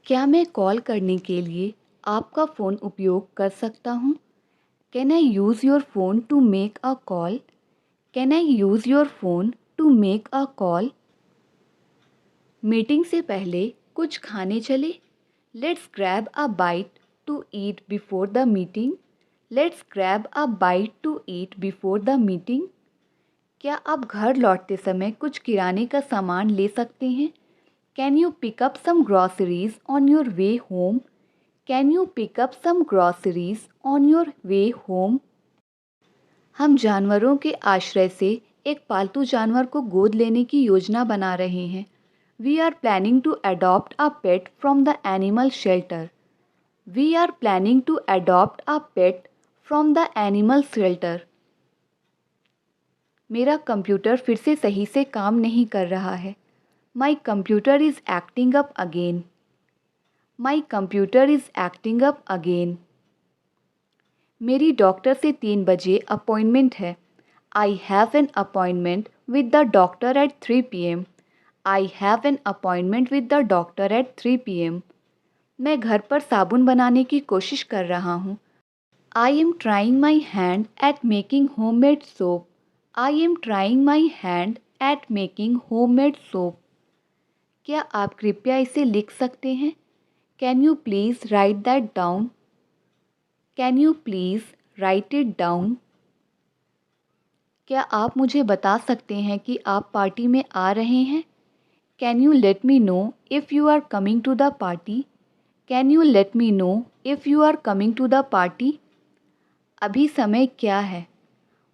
क्या मैं कॉल करने के लिए आपका फ़ोन उपयोग कर सकता हूँ? Can I use your phone to make a call? Can I use your phone to make a call? Meeting से पहले कुछ खाने चले? Let's grab a bite to eat before the meeting. Let's grab a bite to eat before the meeting. क्या आप घर लौटते समय कुछ किराने का सामान ले सकते हैं? Can you pick up some groceries on your way home? Can you pick up some groceries on your way home? हम जानवरों के आश्रय से एक पालतू जानवर को गोद लेने की योजना बना रहे हैं। We are planning to adopt a pet from the animal shelter. We are planning to adopt a pet from the animal shelter. मेरा कंप्यूटर फिर से सही से काम नहीं कर रहा है। My computer is acting up again. My computer is acting up again. मेरी डॉक्टर से 3 बजे अपॉइंटमेंट है। I have an appointment with the doctor at 3 PM। I have an appointment with the doctor at 3 PM। मैं घर पर साबुन बनाने की कोशिश कर रहा हूँ। I am trying my hand eight making homemade soap. I am trying my hand eight making homemade soap. क्या आप कृपया इसे लिख सकते हैं? Can you please write that down? Can you please write it down? क्या आप मुझे बता सकते हैं कि आप पार्टी में आ रहे हैं? Can you let me know if you are coming to the party? Can you let me know if you are coming to the party? अभी समय क्या है?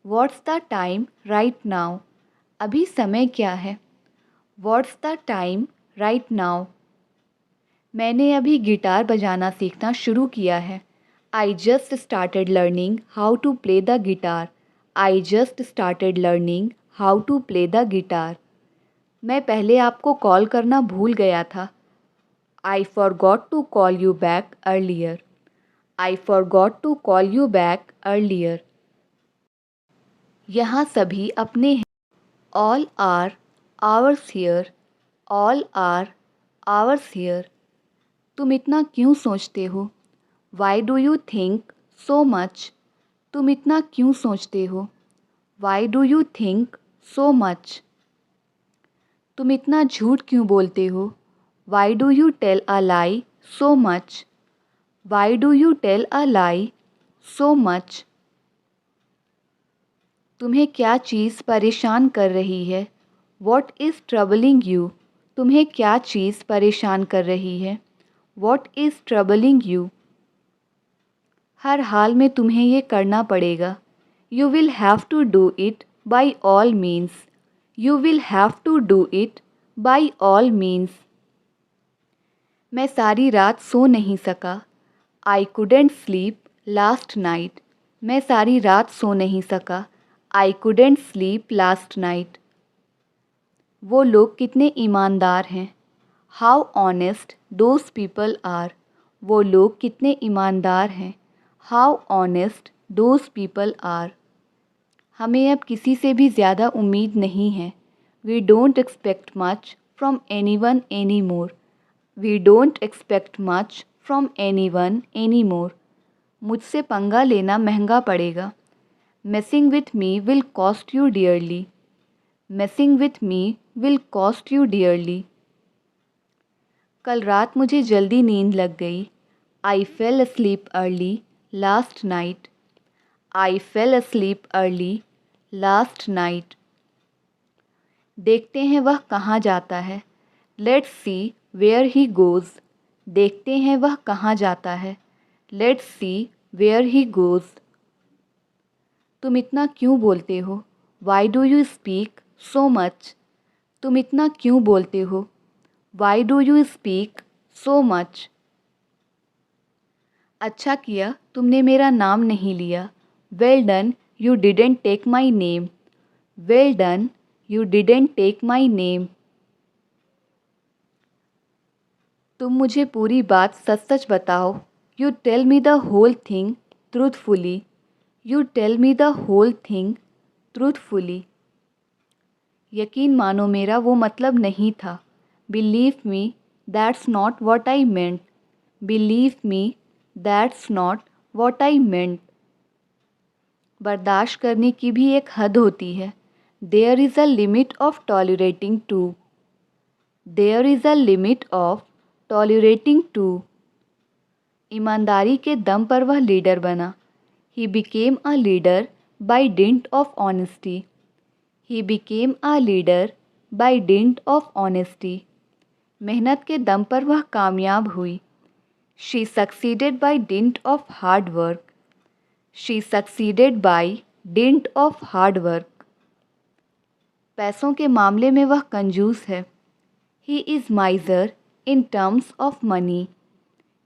What's the time right now? अभी समय क्या है? What's the time right now? मैंने अभी गिटार बजाना सीखना शुरू किया है। I just started learning how to play the guitar. I just started learning how to play the guitar. मैं पहले आपको कॉल करना भूल गया था। I forgot to call you back earlier. I forgot to call you back earlier. यहाँ सभी अपने हैं। All are ours here. All are ours here. तुम इतना क्यों सोचते हो? Why do you think so much? तुम इतना क्यों सोचते हो? Why do you think so much? तुम इतना झूठ क्यों बोलते हो? Why do you tell a lie so much? Why do you tell a lie so much? तुम्हें क्या चीज़ परेशान कर रही है? What is troubling you? तुम्हें क्या चीज़ परेशान कर रही है? What is troubling you? हर हाल में तुम्हें ये करना पड़ेगा। You will have to do it by all means. You will have to do it by all means. मैं सारी रात सो नहीं सका। I couldn't sleep last night. मैं सारी रात सो नहीं सका। I couldn't sleep last night. वो लोग कितने ईमानदार हैं। How honest those people are. वो लोग कितने ईमानदार हैं। How honest those people are. हमें अब किसी से भी ज़्यादा उम्मीद नहीं है। We don't expect much from anyone anymore. We don't expect much from anyone anymore. मुझसे पंगा लेना महंगा पड़ेगा। Messing with me will cost you dearly. Messing with me will cost you dearly. कल रात मुझे जल्दी नींद लग गई। I fell asleep early last night. I fell asleep early last night. देखते हैं वह कहाँ जाता है। Let's see where he goes. देखते हैं वह कहाँ जाता है। Let's see where he goes. तुम इतना क्यों बोलते हो? Why do you speak so much? तुम इतना क्यों बोलते हो? Why do you speak so much? अच्छा किया तुमने मेरा नाम नहीं लिया। Well done you didn't take my name. Well done you didn't take my name. तुम मुझे पूरी बात सच सच बताओ। You tell me the whole thing truthfully. You tell me the whole thing truthfully. यकीन मानो मेरा वो मतलब नहीं था। Believe me that's not what I meant. Believe me, that's not what I meant. बर्दाश्त करने की भी एक हद होती है। There is a limit of tolerating too. There is a limit of tolerating too. ईमानदारी के दम पर वह लीडर बना। He became a leader by dint of honesty. He became a leader by dint of honesty. मेहनत के दम पर वह कामयाब हुई। She succeeded by dint of hard work. She succeeded by dint of hard work. पैसों के मामले में वह कंजूस है। He is miser in terms of money.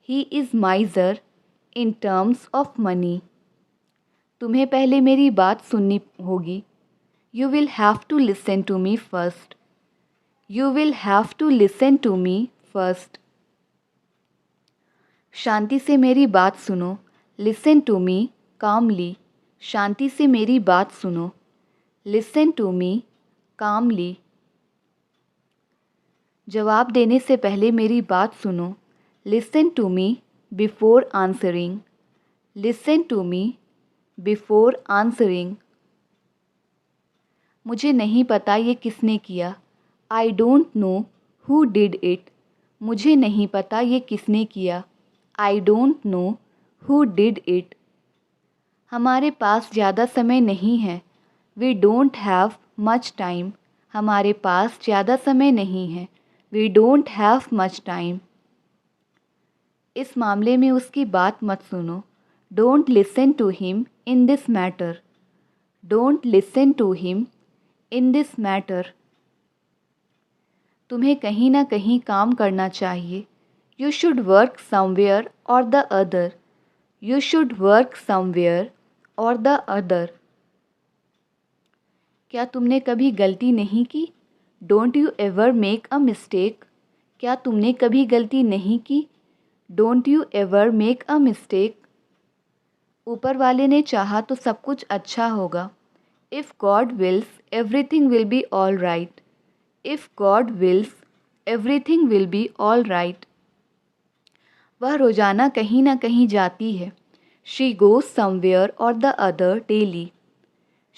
He is miser in terms of money. तुम्हें पहले मेरी बात सुननी होगी। You will have to listen to me first. You will have to listen to me first. शांति से मेरी बात सुनो। लिसन टू मी कामली। शांति से मेरी बात सुनो। Listen to me calmly. जवाब देने से पहले मेरी बात सुनो। Listen to me before answering. Listen to me before answering. मुझे नहीं पता ये किसने किया। I don't know who did it. मुझे नहीं पता ये किसने किया। I don't know who did it. हमारे पास ज़्यादा समय नहीं है। We don't have much time. हमारे पास ज़्यादा समय नहीं है। We don't have much time. इस मामले में उसकी बात मत सुनो। Don't listen to him in this matter. Don't listen to him in this matter. तुम्हें कहीं ना कहीं काम करना चाहिए। You should work somewhere or the other. You should work somewhere or the other. क्या तुमने कभी गलती नहीं की? Don't you ever make a mistake. क्या तुमने कभी गलती नहीं की? Don't you ever make a mistake. ऊपर वाले ने चाहा तो सब कुछ अच्छा होगा। If God wills everything will be all right. If God wills everything will be all right. वह रोज़ाना कहीं ना कहीं जाती है। She goes somewhere or the other daily.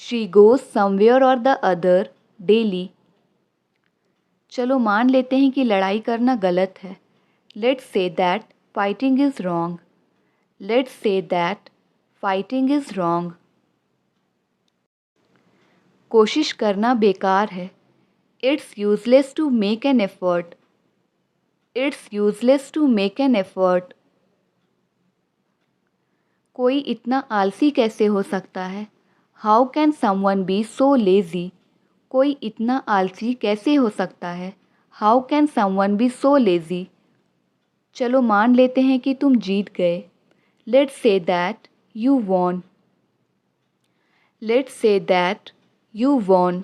She goes somewhere or the other daily. चलो मान लेते हैं कि लड़ाई करना गलत है। Let's say that fighting is wrong. Let's say that fighting is wrong. कोशिश करना बेकार है। It's useless to make an effort. It's useless to make an effort. कोई इतना आलसी कैसे हो सकता है? How can someone be so lazy. कोई इतना आलसी कैसे हो सकता है? How can someone be so lazy. चलो मान लेते हैं कि तुम जीत गए। Let's say that you won. Let's say that you won.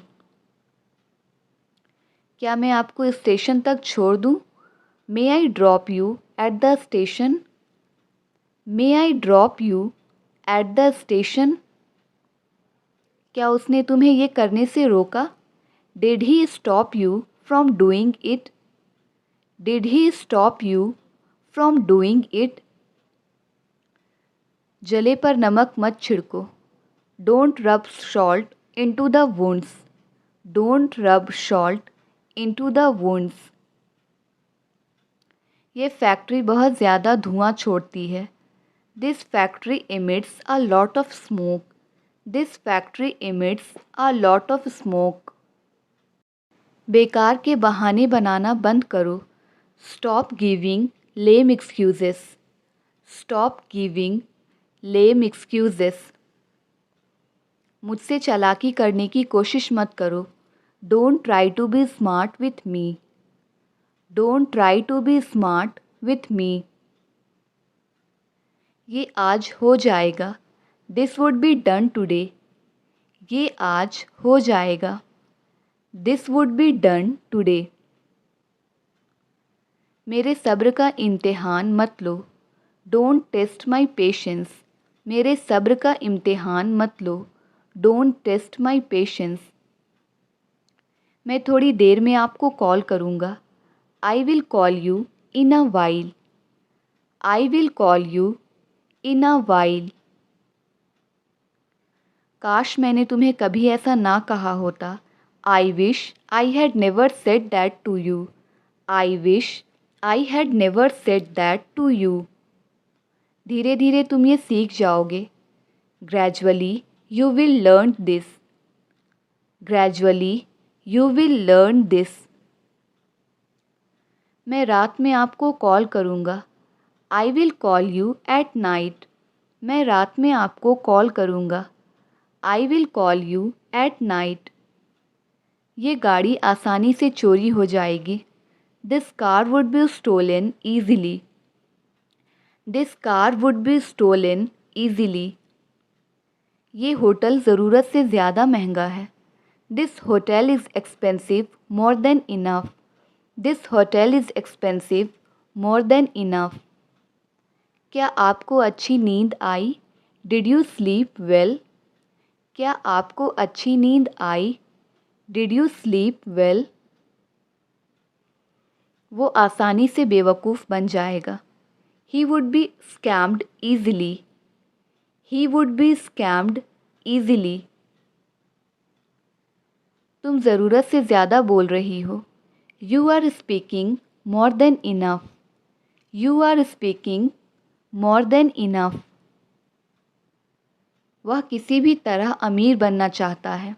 क्या मैं आपको स्टेशन तक छोड़ दूँ? May I drop you at the station. May I drop you at the station. क्या उसने तुम्हें ये करने से रोका? Did he stop you from doing it. Did he stop you from doing it. जले पर नमक मत छिड़को। Don't rub salt into the wounds. Don't rub salt into the wounds. ये फैक्ट्री बहुत ज़्यादा धुआं छोड़ती है। This factory emits a lot of smoke. This factory emits a lot of smoke. बेकार के बहाने बनाना बंद करो। Stop giving lame excuses. Stop giving lame excuses. मुझसे चालाकी करने की कोशिश मत करो। Don't try to be smart with me. Don't try to be smart with me. ये आज हो जाएगा। This would be done today. ये आज हो जाएगा। This would be done today. मेरे सब्र का इम्तिहान मत लो। Don't test my patience. मेरे सब्र का इम्तिहान मत लो। Don't test my patience. मैं थोड़ी देर में आपको कॉल करूँगा। I will call you in a while. I will call you in a while. काश मैंने तुम्हें कभी ऐसा ना कहा होता. I wish I had never said that to you. I wish I had never said that to you. धीरे धीरे तुम ये सीख जाओगे. Gradually you will learn this. Gradually you will learn this. मैं रात में आपको कॉल करूँगा. I will call you at night. मैं रात में आपको कॉल करूँगा. I will call you at night. ये गाड़ी आसानी से चोरी हो जाएगी. This car would be stolen easily. This car would be stolen easily. ये होटल ज़रूरत से ज़्यादा महंगा है. This hotel is expensive more than enough. This hotel is expensive more than enough. क्या आपको अच्छी नींद आई? Did you sleep well? क्या आपको अच्छी नींद आई? Did you sleep well? वो आसानी से बेवकूफ़ बन जाएगा. He would be scammed easily. He would be scammed easily. तुम ज़रूरत से ज़्यादा बोल रही हो. You are speaking more than enough. You are speaking more than enough. वह किसी भी तरह अमीर बनना चाहता है.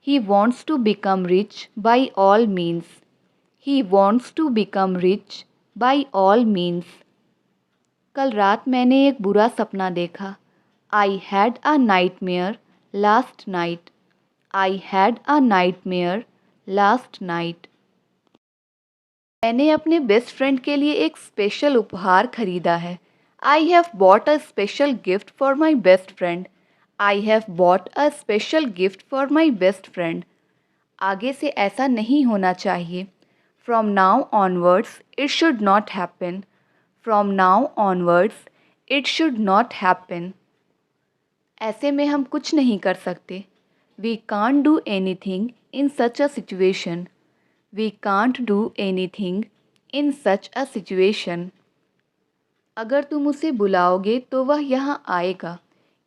He wants to become rich by all means. He wants to become rich by all means. कल रात मैंने एक बुरा सपना देखा. I had a nightmare last night. I had a nightmare last night. मैंने अपने बेस्ट फ्रेंड के लिए एक स्पेशल उपहार खरीदा है. I have bought a special gift for my best friend. I have bought a special gift for my best friend. आगे से ऐसा नहीं होना चाहिए. From now onwards, it should not happen. From now onwards, it should not happen. ऐसे में हम कुछ नहीं कर सकते. We can't do anything in such a situation. We can't do anything in such a situation. अगर तुम उसे बुलाओगे तो वह यहाँ आएगा.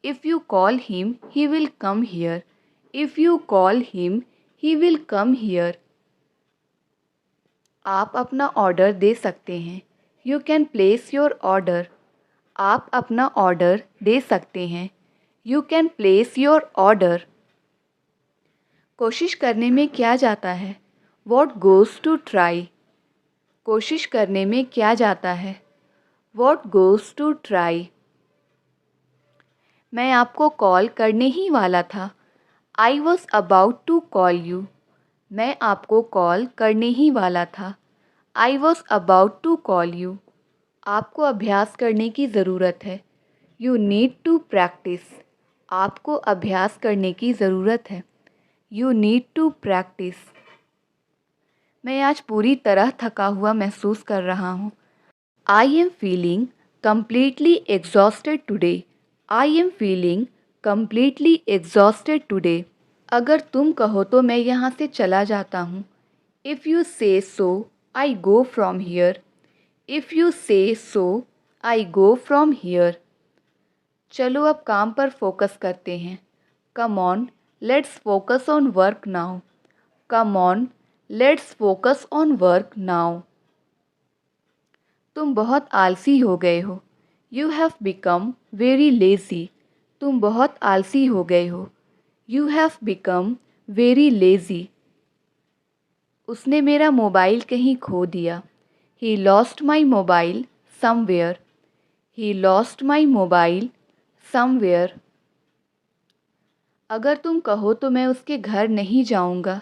If you call him, he will come here. If you call him, he will come here. आप अपना order दे सकते हैं. You can place your order. आप अपना ऑर्डर दे सकते हैं. You can place your order. कोशिश करने में क्या जाता है? What goes to try? कोशिश करने में क्या जाता है? What goes to try? मैं आपको कॉल करने ही वाला था. I was about to call you. मैं आपको कॉल करने ही वाला था. I was about to call you. आपको अभ्यास करने की ज़रूरत है. You need to practice. आपको अभ्यास करने की ज़रूरत है. You need to practice. मैं आज पूरी तरह थका हुआ महसूस कर रहा हूँ. I am feeling completely exhausted today. I am feeling completely exhausted today. अगर तुम कहो तो मैं यहाँ से चला जाता हूँ. If you say so, I go from here. If you say so, I go from here. चलो अब काम पर फोकस करते हैं. Come on, let's focus on work now. Come on, let's focus on work now. तुम बहुत आलसी हो गए हो. You have become very lazy. तुम बहुत आलसी हो गए हो. You have become very lazy. उसने मेरा मोबाइल कहीं खो दिया. He lost my mobile somewhere. He lost my mobile somewhere. अगर तुम कहो तो मैं उसके घर नहीं जाऊंगा.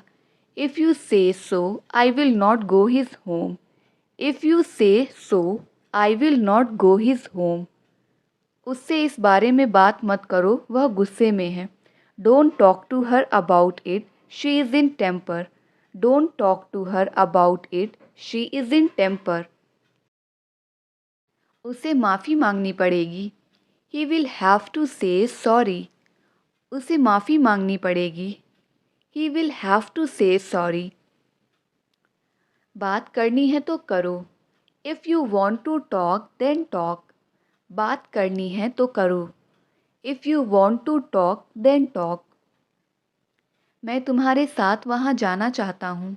If you say so, I will not go his home. If you say so, I will not go his home. उससे इस बारे में बात मत करो, वह गुस्से में है. Don't talk to her about it. She is in temper. Don't talk to her about it. She is in temper. उसे माफ़ी मांगनी पड़ेगी. He will have to say sorry. उसे माफ़ी मांगनी पड़ेगी. He will have to say sorry. बात करनी है तो करो। If you want to talk then talk. बात करनी है तो करो। If you want to talk then talk. मैं तुम्हारे साथ वहाँ जाना चाहता हूँ।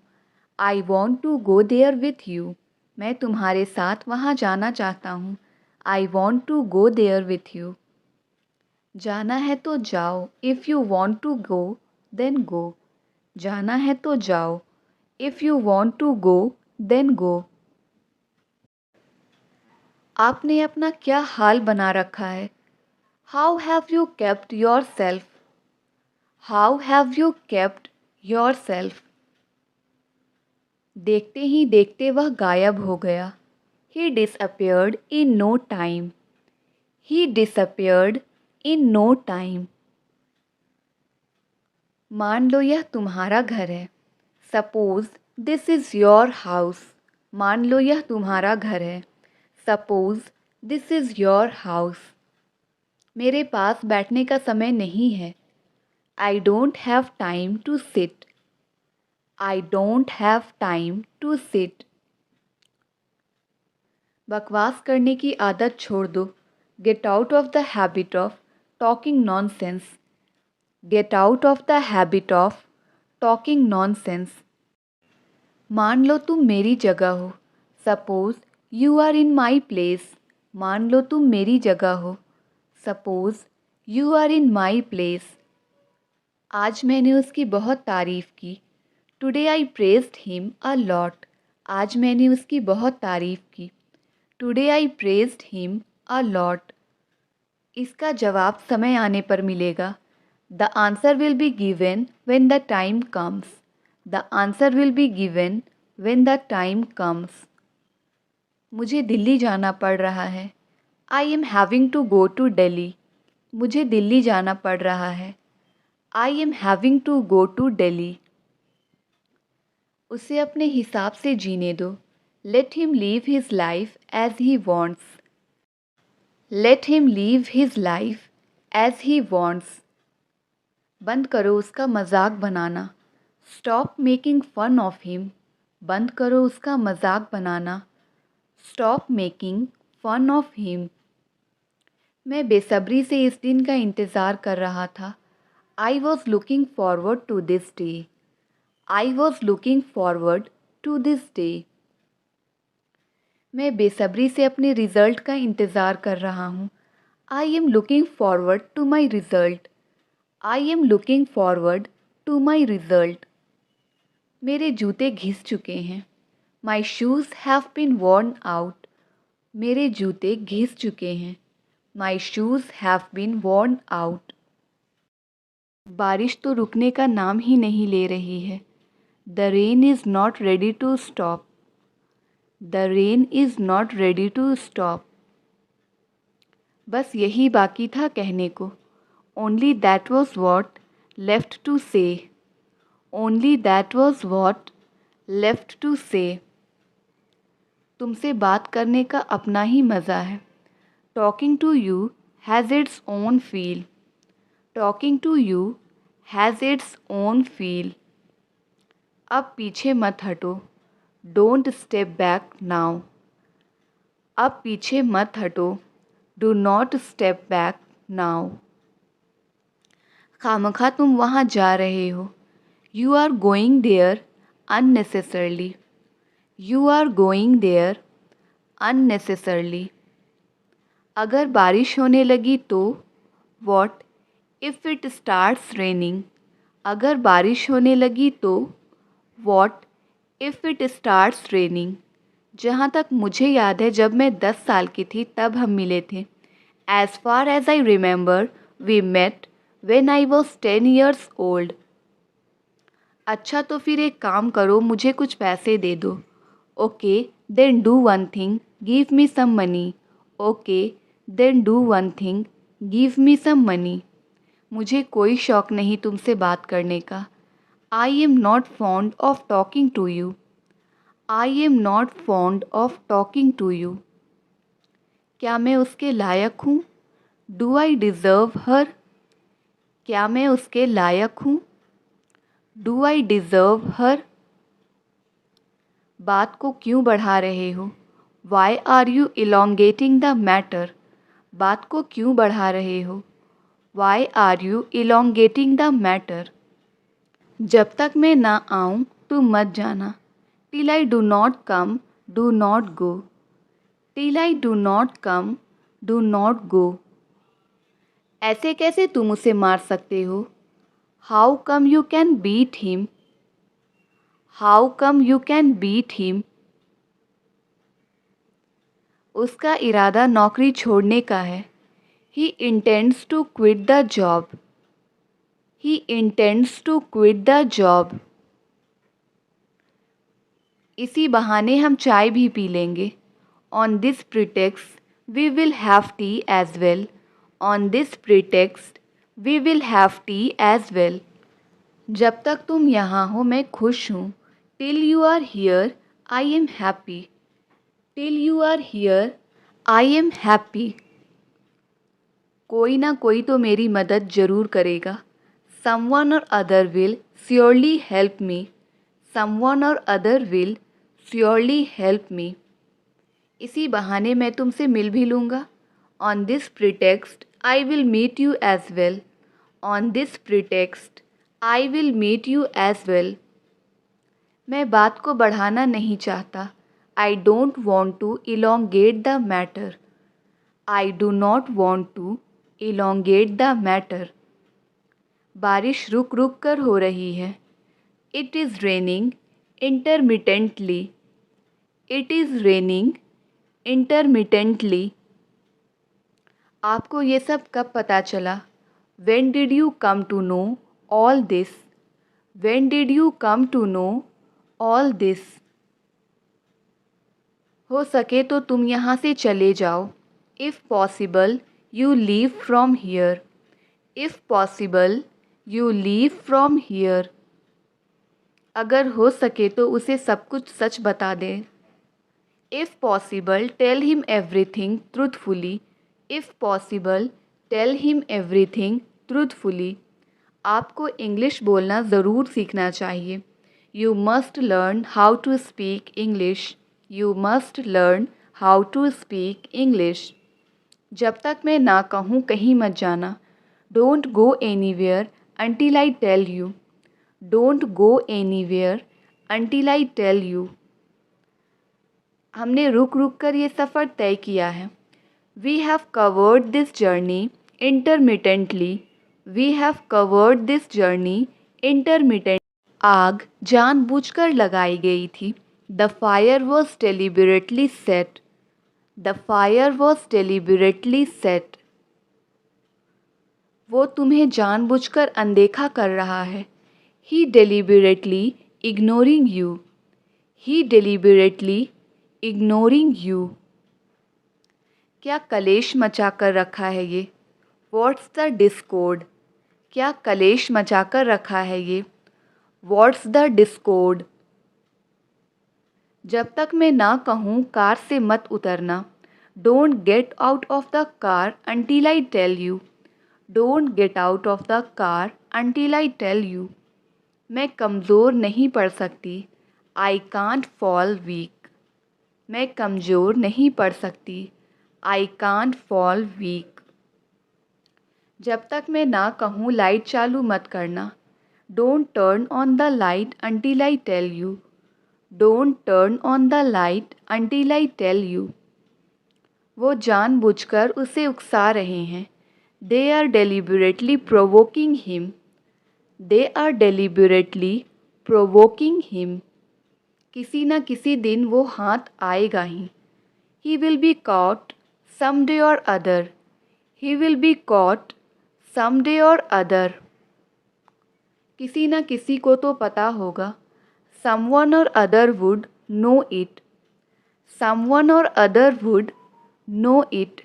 I want to go there with you. मैं तुम्हारे साथ वहाँ जाना चाहता हूँ। I want to go there with you. जाना है तो जाओ। If you want to go then go. जाना है तो जाओ। If you want to go then go. आपने अपना क्या हाल बना रखा है। How have you kept yourself. How have you kept yourself. देखते ही देखते वह गायब हो गया। He disappeared in no time. He disappeared in no time. मान लो यह तुम्हारा घर है। Suppose this is your house. मान लो यह तुम्हारा घर है। Suppose this is your house. मेरे पास बैठने का समय नहीं है। I don't have time to sit. I don't have time to sit. बकवास करने की आदत छोड़ दो। Get out of the habit of talking nonsense. Get out of the habit of talking nonsense. मान लो तुम मेरी जगह हो। Suppose you are in my place. मान लो तुम मेरी जगह हो। Suppose you are in my place. आज मैंने उसकी बहुत तारीफ़ की। Today I praised him a lot. आज मैंने उसकी बहुत तारीफ़ की। Today I praised him a lot. इसका जवाब समय आने पर मिलेगा। The answer will be given when the time comes. The answer will be given when the time comes. मुझे दिल्ली जाना पड़ रहा है। I am having to go to Delhi. मुझे दिल्ली जाना पड़ रहा है। I am having to go to Delhi. उसे अपने हिसाब से जीने दो। Let him live his life as he wants. Let him live his life as he wants. बंद करो उसका मजाक बनाना। Stop making fun of him. बंद करो उसका मजाक बनाना। Stop making fun of him. मैं बेसब्री से इस दिन का इंतज़ार कर रहा था। I was looking forward to this day. I was looking forward to this day. मैं बेसब्री से अपने रिज़ल्ट का इंतज़ार कर रहा हूँ। I am looking forward to my result. I am looking forward to my result. मेरे जूते घिस चुके हैं। My shoes have been worn out. मेरे जूते घिस चुके हैं। My shoes have been worn out. बारिश तो रुकने का नाम ही नहीं ले रही है। The rain is not ready to stop. The rain is not ready to stop. बस यही बाकी था कहने को। Only that was what left to say. Only that was what left to say. तुमसे बात करने का अपना ही मज़ा है। Talking to you has its own feel. Talking to you has its own feel. अब पीछे मत हटो। Don't step back now. अब पीछे मत हटो। Do not step back now. खामखा तुम वहाँ जा रहे हो। You are going there unnecessarily. You are going there unnecessarily. अगर बारिश होने लगी तो what if it starts raining. अगर बारिश होने लगी तो what if it starts raining. जहाँ तक मुझे याद है जब मैं 10 साल की थी तब हम मिले थे। As far as I remember we met when I was 10 years old. अच्छा तो फिर एक काम करो, मुझे कुछ पैसे दे दो। Okay then do one thing, give me some money. Okay then do one thing, give me some money. मुझे कोई शौक़ नहीं तुमसे बात करने का। I am not fond of talking to you. I am not fond of talking to you. क्या मैं उसके लायक हूँ? Do I deserve her. क्या मैं उसके लायक हूँ? Do I deserve her. बात को क्यों बढ़ा रहे हो? Why are you elongating the matter? बात को क्यों बढ़ा रहे हो? Why are you elongating the matter? जब तक मैं ना आऊँ तुम मत जाना। Till I do not come, do not go. Till I do not come, do not go. ऐसे कैसे तुम उसे मार सकते हो? How come you can beat him? How come you can beat him? उसका इरादा नौकरी छोड़ने का है। He intends to quit the job. He intends to quit the job. इसी बहाने हम चाय भी पी लेंगे। On this pretext we will have tea as well. On this pretext we will have tea as well. जब तक तुम यहाँ हो मैं खुश हूँ। Till you are here I am happy. Till you are here I am happy. कोई ना कोई तो मेरी मदद ज़रूर करेगा। Someone or other will surely help me. Someone or other will surely help me. इसी बहाने मैं तुमसे मिल भी लूँगा। On this pretext I will meet you as well. On this pretext I will meet you as well. मैं बात को बढ़ाना नहीं चाहता। I don't want to elongate the matter. I do not want to elongate the matter. बारिश रुक रुक कर हो रही है। It is raining intermittently. It is raining intermittently. आपको ये सब कब पता चला? When did you come to know all this? When did you come to know all this? हो सके तो तुम यहाँ से चले जाओ। If possible, you leave from here. If possible, you leave from here. अगर हो सके तो उसे सब कुछ सच बता दें। If possible, tell him everything truthfully. If possible, tell him everything truthfully. आपको इंग्लिश बोलना ज़रूर सीखना चाहिए। You must learn how to speak English. You must learn how to speak English. जब तक मैं ना कहूँ कहीं मत जाना। Don't go anywhere until I tell you. Don't go anywhere until I tell you. हमने रुक रुक कर ये सफ़र तय किया है। We have covered this journey intermittently. We have covered this journey intermittently. आग जानबूझकर लगाई गई थी। The fire was deliberately set. The fire was deliberately set. वो तुम्हें जानबूझकर अनदेखा कर रहा है। He deliberately ignoring you. He deliberately ignoring you. क्या कलेश मचा कर रखा है ये? What's the discord? क्या कलेश मचा कर रखा है ये? What's the discord? जब तक मैं ना कहूँ कार से मत उतरना। Don't get out of the car until I tell you. Don't get out of the car until I tell you. मैं कमज़ोर नहीं पड़ सकती। I can't fall weak. मैं कमज़ोर नहीं पड़ सकती। I can't fall weak. जब तक मैं ना कहूँ लाइट चालू मत करना। Don't turn on the light until I tell you. Don't turn on the light until I tell you. वो जानबूझकर उसे उकसा रहे हैं। They are deliberately provoking him. They are deliberately provoking him. किसी न किसी दिन वो हाथ आएगा ही। He will be caught someday or other. He will be caught someday or other. किसी न किसी को तो पता होगा। Someone or other would know it. Someone or other would know it.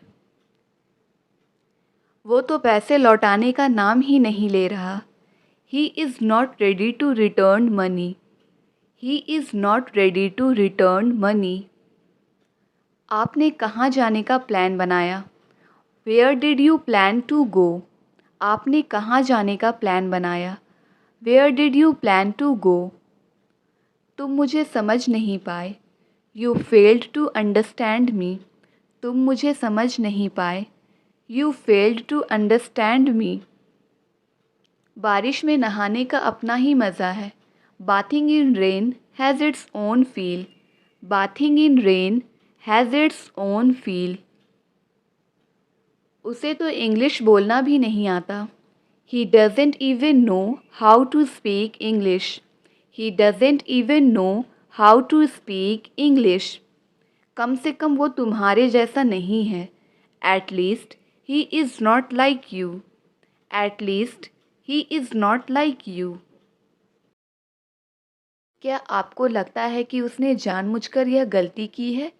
वो तो पैसे लौटाने का नाम ही नहीं ले रहा। He is not ready to return money. He is not ready to return money. आपने कहाँ जाने का प्लान बनाया? Where did you plan to go? आपने कहाँ जाने का प्लान बनाया? Where did you plan to go? तुम मुझे समझ नहीं पाए। You failed to understand me. तुम मुझे समझ नहीं पाए। You failed to understand me. बारिश में नहाने का अपना ही मज़ा है। Bathing in rain has its own feel. Bathing in rain has its own feel. उसे तो इंग्लिश बोलना भी नहीं आता। He doesn't even know how to speak English. He doesn't even know how to speak English. कम से कम वो तुम्हारे जैसा नहीं है। At least he is not like you. At least he is not like you. क्या आपको लगता है कि उसने जानबूझकर यह गलती की है?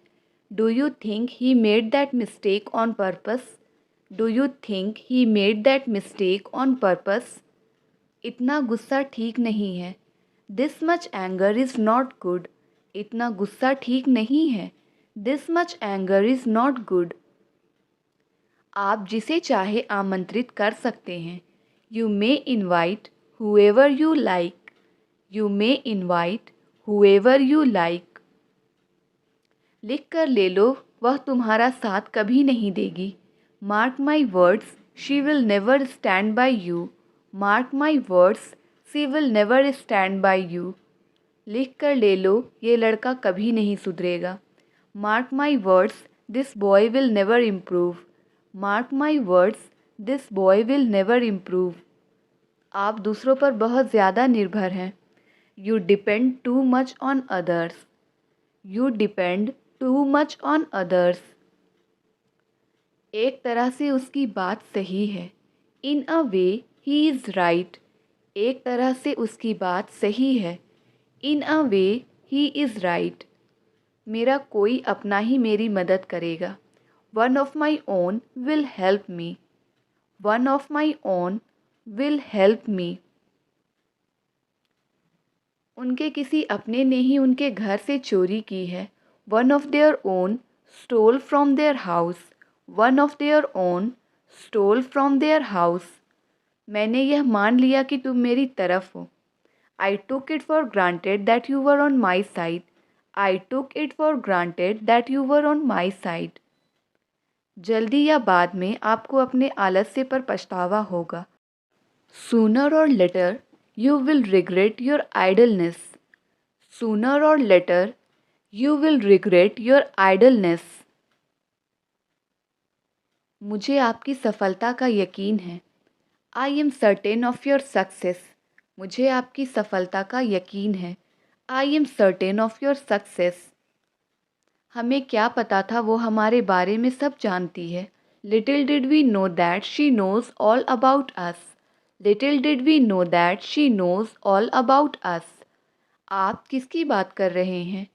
Do you think he made that mistake on purpose? Do you think he made that mistake on purpose? इतना गुस्सा ठीक नहीं है। This much anger is not good. इतना गुस्सा ठीक नहीं है। This much anger is not good. आप जिसे चाहे आमंत्रित कर सकते हैं। You may invite whoever you like. You may invite whoever you like. लिख कर ले लो, वह तुम्हारा साथ कभी नहीं देगी। Mark my words, she will never stand by you. Mark my words, she will never stand by you. लिख कर ले लो, ये लड़का कभी नहीं सुधरेगा। Mark my words, this boy will never improve. Mark my words, this boy will never improve. आप दूसरों पर बहुत ज़्यादा निर्भर हैं। You depend too much on others. You depend too much on others. एक तरह से उसकी बात सही है। In a way, he is right. एक तरह से उसकी बात सही है। In a way, he is right. मेरा कोई अपना ही मेरी मदद करेगा। One of my own will help me. One of my own will help me. उनके किसी अपने ने ही उनके घर से चोरी की है। One of their own stole from their house. One of their own stole from their house. मैंने यह मान लिया कि तुम मेरी तरफ हो। I took it for granted that you were on my side. I took it for granted that you were on my side. जल्दी या बाद में आपको अपने आलस्य पर पछतावा होगा। Sooner or later, you will regret your idleness. Sooner or later, you will regret your idleness. मुझे आपकी सफलता का यकीन है। I am certain of your success. मुझे आपकी सफलता का यकीन है। I am certain of your success. हमें क्या पता था वो हमारे बारे में सब जानती है। Little did we know that she knows all about us. Little did we know that she knows all about us. आप किसकी बात कर रहे हैं?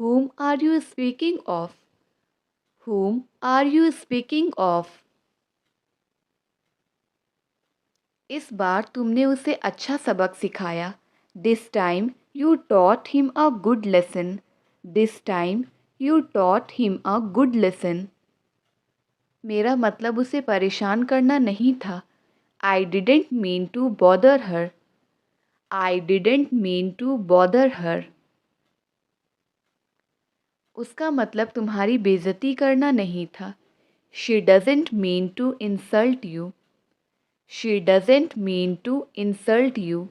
Whom are you speaking of? Whom are you speaking of? इस बार तुमने उसे अच्छा सबक सिखाया। This time you taught him a good lesson. This time you taught him a good lesson. मेरा मतलब उसे परेशान करना नहीं था। I didn't mean to bother her. I didn't mean to bother her. उसका मतलब तुम्हारी बेइज्जती करना नहीं था। She doesn't mean to insult you. She doesn't mean to insult you.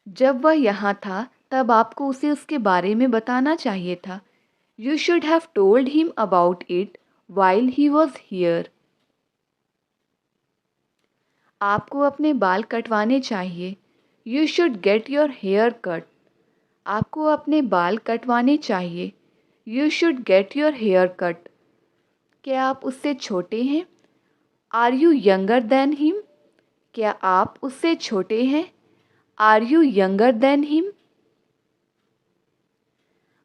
जब वह यहाँ था तब आपको उसे उसके बारे में बताना चाहिए था। You should have told him about it while he was here. आपको अपने बाल कटवाने चाहिए। You should get your hair cut. आपको अपने बाल कटवाने चाहिए। You should get your hair cut. क्या आप उससे छोटे हैं? Are you younger than him? क्या आप उससे छोटे हैं? Are you younger than him?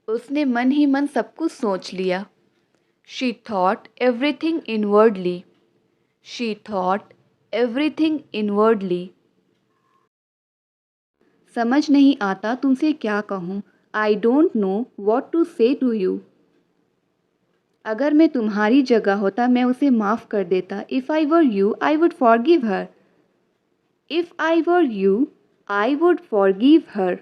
उसने मन ही मन सब कुछ सोच लिया। She thought everything inwardly. She thought everything inwardly. समझ नहीं आता तुमसे क्या कहूँ। I don't know what to say to you. अगर मैं तुम्हारी जगह होता मैं उसे माफ़ कर देता। If I were you, I would forgive her. If I were you, I would forgive her.